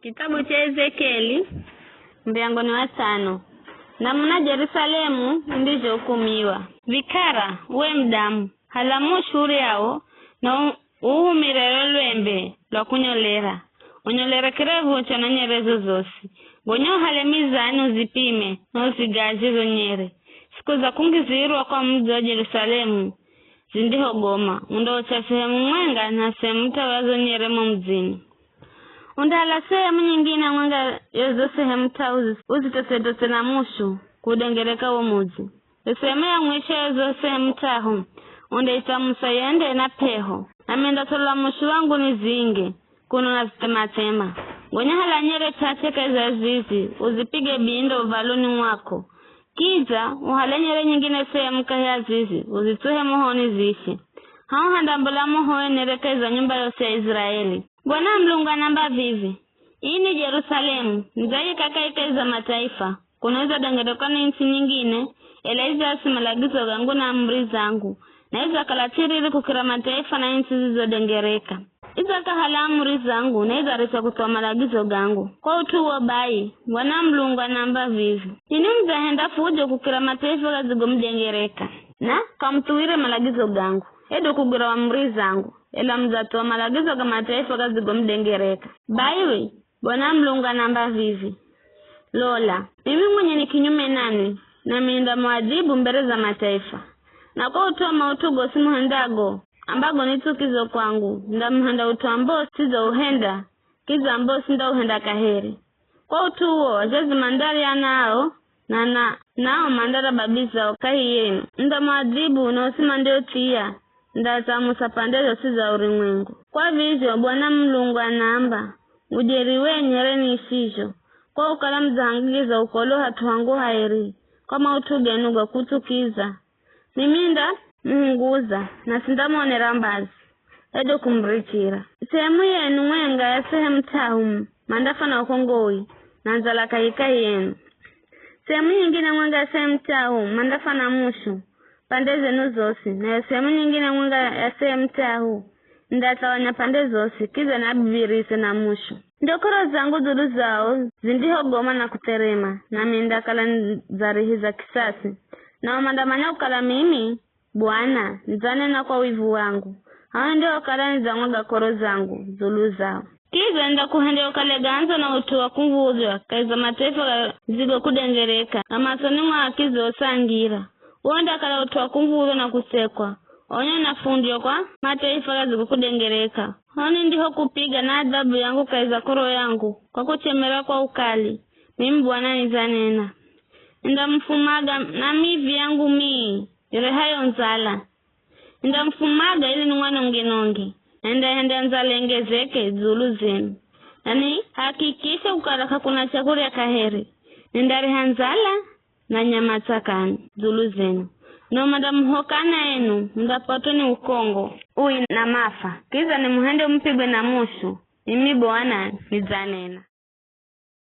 Kitabu cha Ezekieli mlango wa 5. Namna Yerusalemu ndizo hukumiwa. Vikara we mdamu halamu shuri yao na uhumire lwembe lwa kunyolera. Onyolera kirevu chana nyerezo zosi. Gonyo hale mizani uzipime na usigaje zonyere. Siku za kungizirwa kwa mji wa Yerusalemu zindiho goma. Ndo cha sehemu mwenga na sehemu tawazo nyere mzini. Undala sehemu nyingine mwenga yozo sehemu tauzi uzitose na mushu kudengereka wa muzi. Sehemu ya mwisho yozo sehemu tahu unde itamusa yende na peho. Amenda tola mushu wangu ni zinge kuno na zitematema. Gonya hala nyere tateka za zizi uzipige bindo uvaluni mwako. Kiza uhale nyere nyingine sehemu kaya zizi uzituhe muhoni zishi. Hao handambula muhoe nerekeza nyumba yose ya Israeli. Bwana mlunga namba vivi. Hii ni Yerusalemu, nizai kakaika za mataifa. Kunaweza dangadokana nchi nyingine, elaiza asimalagizo gangu na amri zangu. Na hiza kalatiri ili kukira mataifa na nchi zizo dengereka. Hiza kahala amri zangu, na hiza risa kutoa malagizo gangu. Kwa utu wabai, bwana mlunga namba vivi. Ini mzahenda fujo kukira mataifa gazigo mdengereka. Na kamtuwire malagizo gangu. Edo kugira amri zangu. Ela mzatoa malagizo kama mataifa gazigo mdengereka. Baiwe, bwana mlunga namba vivi. Lola, mimi mwenye ni kinyume nani, na minda mwajibu mbele za mataifa. Na kwa utoa mautugo simuhendago, ambago nitukizo kwangu, nda mhenda utoa ambao sizo uhenda, kizo ambao sinda uhenda kaheri. Kwa utuo, wazazi mandari anao, nao mandara babiza wakahi yenu. Nda mwajibu unaosima ndio tia. Ndatamusa pandezo siza urimwengu. Kwa vizyo bwana mlungu anaamba ujeriwe nyere ni ishijo. Kwa ukalamu za hangiza ukolo hatuhangu haeri. Kwa mautuge nuga kutukiza. Niminda mhunguza na sindamone rambazi. Edo kumrichira. Sehemu yenu mwenga ya sehemu tahumu. Mandafa na ukongoi. Nanzala kahika yenu. Sehemu nyingine mwenga ya sehemu tahumu. Mandafa na mushu. Pande zenu zosi, na sehemu nyingine mwenga ya sehemu tahu. Ndatawanya pande zosi, kiza na bibirise na mushu. Ndokoro zangu dulu zao, zindiho goma na kuterema, na mindakala nzarihiza kisasi. Na umandamanya ukala mimi, Bwana, nizane na kwa wivu wangu. Hao ndio ukala nizamwaga koro zangu, dulu zao. Kiza nda kuhende ukale ganzo na utuwa kunguzwa, kaiza mataifa zigo kudengereka, na masoni mwa akizo sangira. Wanda kala utoa kumvuro na kusekwa. Onyo na fundio kwa mataifa gazi kudengereka. Honi ndiho kupiga na adhabu yangu kaiza koro yangu. Kwa kuchemera kwa ukali. Mimi Bwana nizanena. Nda mfumaga na mivi yangu mii. Yore hayo nzala. Nda mfumaga ili nungwano ngenonge. Nda nzala engezeke zulu zenu. Nani hakikisha ukaraka kuna chakuri ya kaheri. Ndari hanzala. Na nyama takani, zulu zenu. No madamu hokana enu, mdapato ni ukongo. Ui na mafa. Kiza ni muhende mpigwe na mushu. Mimi Bwana nizanena.